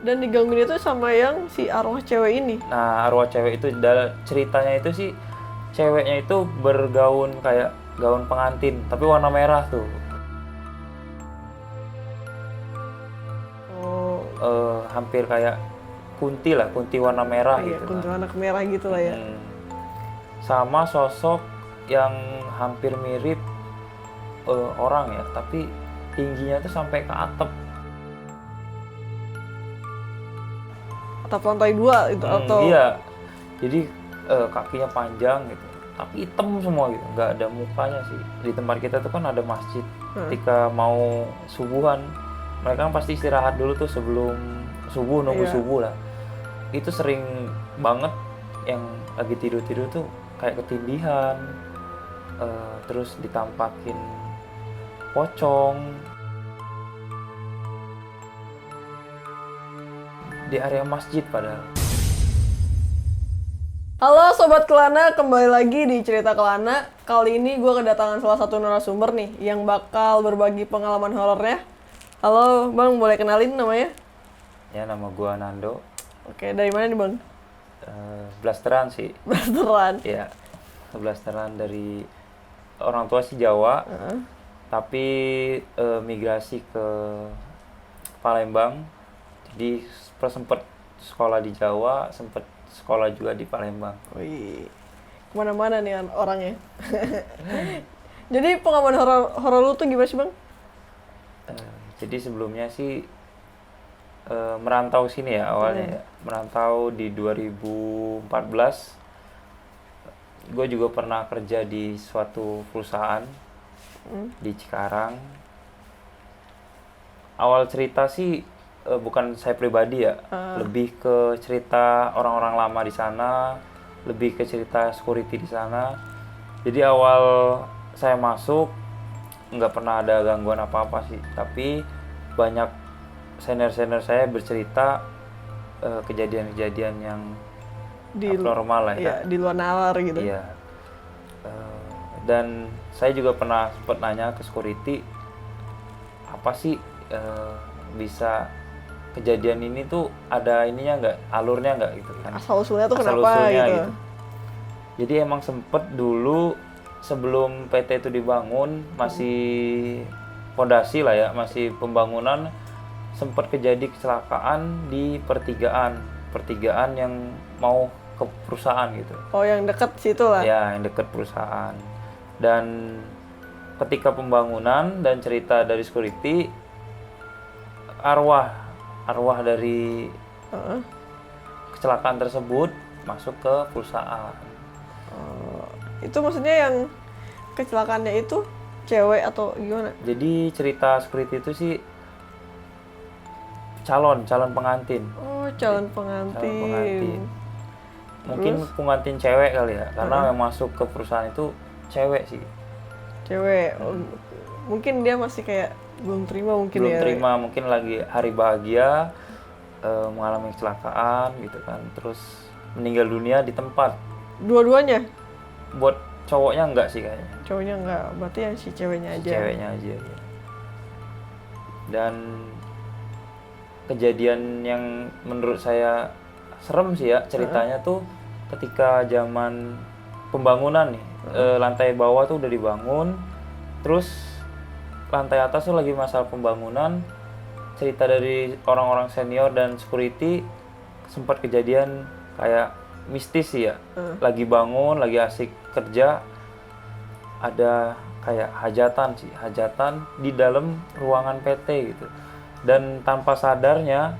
Dan digangguin itu sama yang si arwah cewek ini. Nah, arwah cewek itu ceritanya itu sih ceweknya itu bergaun kayak gaun pengantin, tapi warna merah tuh. Oh, Hampir kayak kunti lah, kunti warna merah iya, gitu kan. kuntilanak merah gitu lah ya. Sama sosok yang hampir mirip orang ya, tapi tingginya tuh sampai ke atap. Atap lantai 2 itu atau Iya, jadi kakinya panjang gitu, tapi hitam semua gitu, nggak ada mukanya sih. Di tempat kita tuh kan ada masjid. Ketika mau subuhan, mereka kan pasti istirahat dulu tuh sebelum subuh, nunggu subuh lah. Itu sering banget yang lagi tidur-tidur tuh kayak ketindihan, terus ditampakin pocong di area masjid padahal. Halo Sobat Kelana, kembali lagi di Cerita Kelana. Kali ini gue kedatangan salah satu narasumber nih yang bakal berbagi pengalaman horornya. Halo Bang, boleh kenalin namanya? Ya, nama gua Nando. Oke, dari mana nih Bang? Blasteran sih. Blasteran. Iya, blasteran dari orang tua sih Jawa, tapi migrasi ke Palembang. Jadi sempet sekolah di Jawa, sempet sekolah juga di Palembang. Wih, kemana-mana nih orangnya. Jadi pengalaman horor lu tuh gimana sih Bang? Jadi sebelumnya sih merantau sini ya awalnya ya. Merantau di 2014. Gue juga pernah kerja di suatu perusahaan di Cikarang. Awal cerita sih bukan saya pribadi ya, lebih ke cerita orang-orang lama di sana, lebih ke cerita security di sana. Jadi awal saya masuk nggak pernah ada gangguan apa-apa sih, tapi banyak senior-senior saya bercerita kejadian-kejadian yang abnormal lah ya. Iya, di luar nalar gitu. Iya. Dan saya juga pernah sempat nanya ke security, apa sih bisa kejadian ini tuh ada ininya nggak, alurnya nggak gitu kan? Asal-usulnya tuh Asal kenapa usulnya gitu. Jadi emang sempet dulu sebelum PT itu dibangun, masih fondasi lah ya, masih pembangunan, sempet kejadi kecelakaan di pertigaan yang mau ke perusahaan gitu. Oh, yang deket situ lah. Ya, yang deket perusahaan. Dan ketika pembangunan dan cerita dari security, arwah dari kecelakaan tersebut masuk ke perusahaan. Itu maksudnya yang kecelakaannya itu cewek atau gimana? Jadi cerita security itu sih calon pengantin. Oh, calon pengantin. Mungkin pengantin cewek kali ya, karena yang masuk ke perusahaan itu cewek sih. Cewek. Mungkin dia masih kayak belum terima mungkin Belum ya. terima, mungkin lagi hari bahagia, mengalami kecelakaan gitu kan, terus meninggal dunia di tempat. Dua-duanya? Buat cowoknya enggak sih kayaknya. Cowoknya enggak, berarti yang si ceweknya aja. Ceweknya aja ya. Dan kejadian yang menurut saya serem sih ya ceritanya tuh ketika zaman pembangunan nih, lantai bawah tuh udah dibangun, terus lantai atas tuh lagi masalah pembangunan. Cerita dari orang-orang senior dan security, sempat kejadian kayak mistis sih ya. Lagi bangun, lagi asik kerja, ada kayak hajatan di dalam ruangan PT gitu. Dan tanpa sadarnya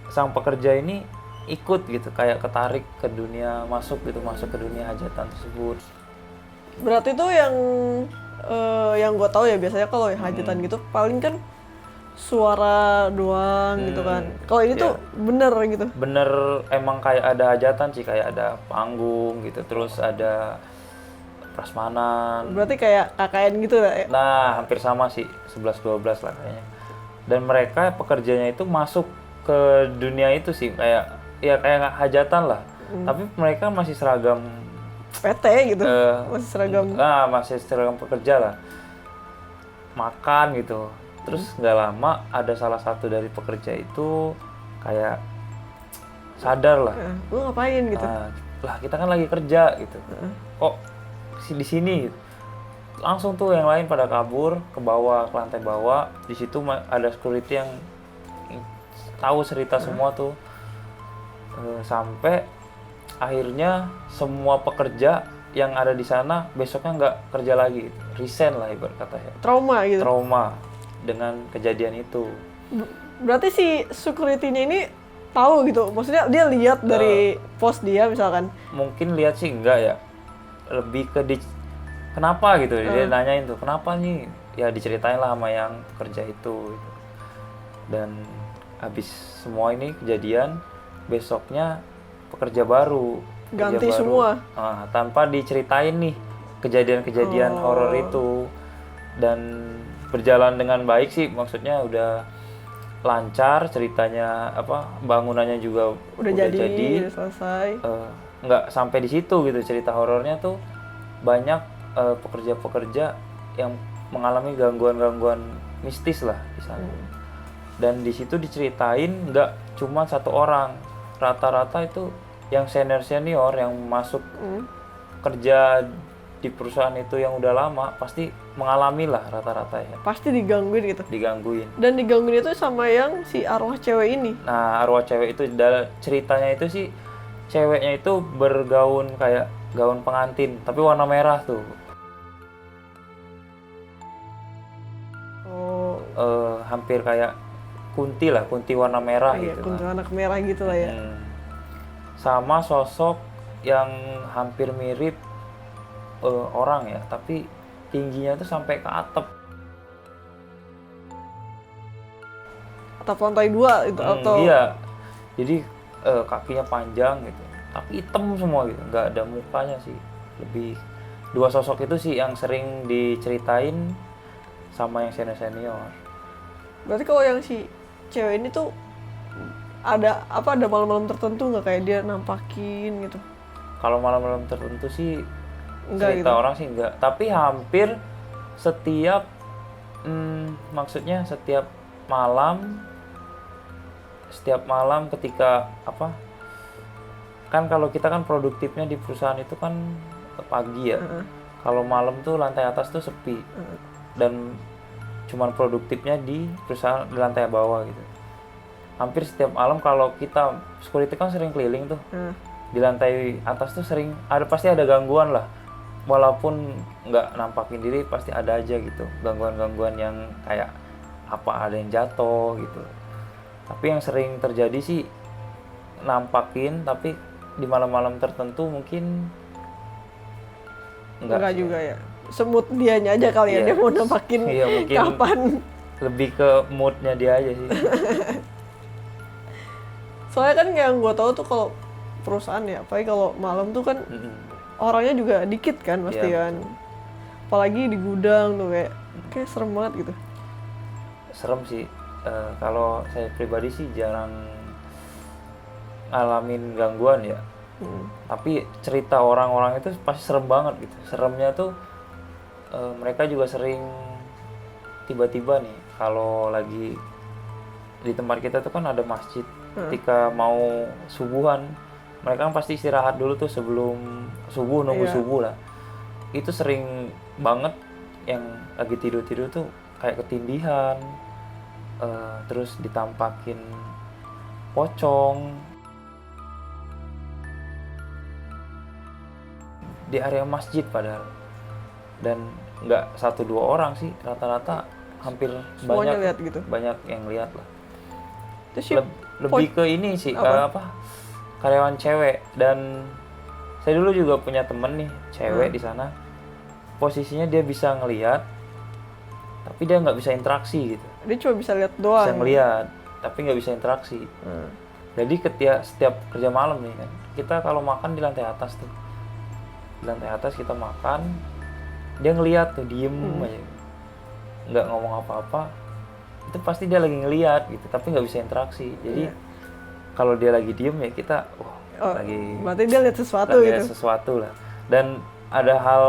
sang pekerja ini ikut gitu, kayak ketarik ke dunia, masuk ke dunia hajatan tersebut. Berarti tuh yang gue tahu ya, biasanya kalau hajatan gitu paling kan suara doang gitu kan. Kalau ini tuh bener gitu. Bener, emang kayak ada hajatan sih, kayak ada panggung gitu, terus ada prasmanan. Berarti kayak KKN gitu lah ya? Nah, hampir sama sih, 11-12 lah kayaknya. Dan mereka pekerjanya itu masuk ke dunia itu sih, kayak hajatan lah. Tapi mereka masih seragam PT gitu, masih seragam. Masih seragam pekerja lah. Makan gitu. Terus nggak lama ada salah satu dari pekerja itu kayak sadar lah. Lu ngapain gitu? Nah, lah kita kan lagi kerja gitu. Kok di sini gitu. Langsung tuh yang lain pada kabur ke bawah, ke lantai bawah. Di situ ada security yang tahu cerita semua tuh. Sampai akhirnya semua pekerja yang ada di sana besoknya nggak kerja lagi, gitu. Resign lah ibarat kata ya. Trauma gitu. Trauma dengan kejadian itu. Berarti si security-nya ini tahu gitu, maksudnya dia lihat dari pos dia misalkan. Mungkin lihat sih enggak ya, lebih ke kenapa gitu, dia nanyain tuh kenapa nih, ya diceritain lah sama yang pekerja itu gitu. Dan habis semua ini kejadian, besoknya pekerja baru Ganti semua. Tanpa diceritain nih kejadian-kejadian horor itu, dan berjalan dengan baik sih, maksudnya udah lancar ceritanya, bangunannya juga udah jadi udah selesai. Nggak sampai di situ gitu, cerita horornya tuh banyak pekerja-pekerja yang mengalami gangguan-gangguan mistis lah di sana. Dan di situ diceritain nggak cuma satu orang, rata-rata itu yang senior yang masuk kerja di perusahaan itu yang udah lama pasti mengalami lah rata-rata ya. Pasti digangguin gitu. Digangguin. Dan digangguin itu sama yang si arwah cewek ini. Nah, arwah cewek itu ceritanya itu sih ceweknya itu bergaun kayak gaun pengantin tapi warna merah tuh. Hampir kayak kunti warna merah gitu. Kunti anak merah gitu lah ya. Sama sosok yang hampir mirip orang ya, tapi tingginya tuh sampai ke atap. Atap lantai 2 itu atau? Iya. Jadi kakinya panjang gitu, tapi hitam semua gitu, nggak ada mukanya sih. Lebih dua sosok itu sih yang sering diceritain sama yang senior. Berarti kalau yang si cewek ini tuh ada malam-malam tertentu nggak kayak dia nampakin gitu? Kalau malam-malam tertentu sih enggak cerita gitu. orang sih enggak, tapi hampir setiap maksudnya setiap malam ketika kan kalau kita kan produktifnya di perusahaan itu kan pagi ya. Kalau malam tuh lantai atas tuh sepi. Dan cuman produktifnya di perusahaan di lantai bawah gitu. Hampir setiap malam kalau kita security kan sering keliling tuh. Di lantai atas tuh pasti ada gangguan lah. Walaupun nggak nampakin diri pasti ada aja gitu. Gangguan-gangguan yang kayak ada yang jatuh gitu. Tapi yang sering terjadi sih nampakin, tapi di malam-malam tertentu mungkin enggak juga ya. Semut dianya aja kali ya, dia mau nampakin kapan. Lebih ke moodnya dia aja sih. Soalnya kan yang gue tahu tuh kalau perusahaan ya, apalagi kalau malam tuh kan orangnya juga dikit kan pasti kan. Apalagi di gudang tuh kayak serem banget gitu. Serem sih. Kalau saya pribadi sih jarang ngalamin gangguan ya. Tapi cerita orang-orang itu pasti serem banget gitu. Seremnya tuh mereka juga sering tiba-tiba nih kalau lagi di tempat kita tuh kan ada masjid. Ketika mau subuhan, mereka kan pasti istirahat dulu tuh sebelum subuh, nunggu subuh lah. Itu sering banget yang lagi tidur-tidur tuh kayak ketindihan, terus ditampakin pocong di area masjid padahal. Dan nggak 1-2 orang sih, rata-rata hampir semuanya lihat gitu. Banyak yang lihat lah. Lebih ke ini sih karyawan cewek. Dan saya dulu juga punya temen nih cewek di sana. Posisinya dia bisa ngelihat tapi dia nggak bisa interaksi gitu. Dia cuma bisa lihat doang. Bisa ngelihat tapi nggak bisa interaksi. Jadi setiap kerja malam nih kan, kita kalau makan di lantai atas tuh, di lantai atas kita makan, dia ngelihat tuh diem aja, nggak ngomong apa-apa. Itu pasti dia lagi ngelihat gitu, tapi nggak bisa interaksi. Jadi kalau dia lagi diem ya kita, lagi. Berarti dia lihat sesuatu gitu. Lihat sesuatu lah. Dan ada hal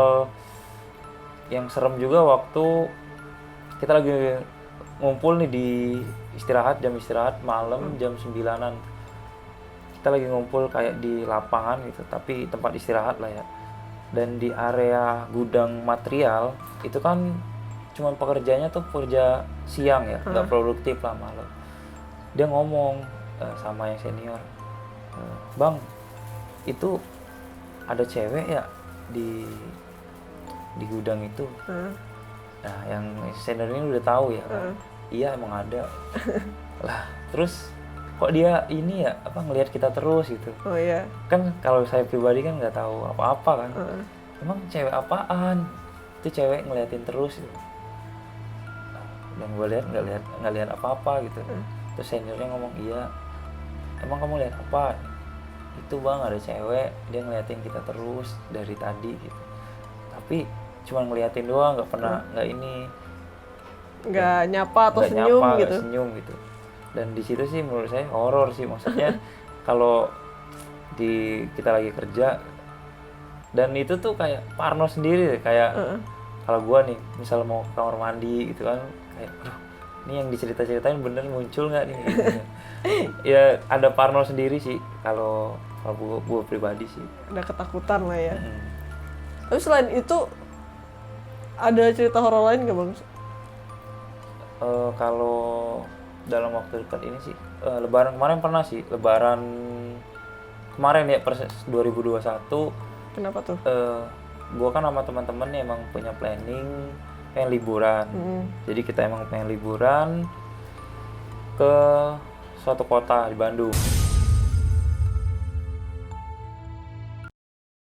yang serem juga waktu kita lagi ngumpul nih di jam istirahat malam jam 9-an. Kita lagi ngumpul kayak di lapangan gitu, tapi tempat istirahat lah ya. Dan di area gudang material itu kan cuman pekerjanya tuh pekerja siang ya, nggak produktif lah malam. Dia ngomong sama yang senior, "Bang, itu ada cewek ya di gudang itu." Nah, yang senior ini udah tahu ya, kan? Iya emang ada. Lah, terus kok dia ini ya ngelihat kita terus gitu. Oh iya. Kan kalau saya pribadi kan nggak tahu apa-apa kan. Emang cewek apaan? Itu cewek ngeliatin terus gitu. Dan gue lihat nggak lihat apa-apa gitu. Terus seniornya ngomong, "Iya. Emang kamu lihat apa?" "Itu bang, ada cewek, dia ngeliatin kita terus dari tadi gitu. Tapi cuma ngeliatin doang, nggak pernah Nggak nyapa atau nggak senyum nyapa, gitu. nggak senyum gitu." Dan di situ sih menurut saya horor sih, maksudnya kalau kita lagi kerja dan itu tuh kayak parno sendiri, kayak kalau gua nih misal mau ke kamar mandi gitu kan, kayak aduh, ini yang dicerita-ceritain bener muncul nggak nih gitu. Ya ada parno sendiri sih kalau gua pribadi sih. Ada ketakutan lah ya. Tapi selain itu ada cerita horor lain nggak bang? Kalau dalam waktu dekat ini sih lebaran kemarin pernah sih, lebaran kemarin ya persis 2021. Kenapa tuh? Gua kan sama teman-teman nih emang punya planning pengen liburan. Jadi kita emang pengen liburan ke suatu kota di Bandung.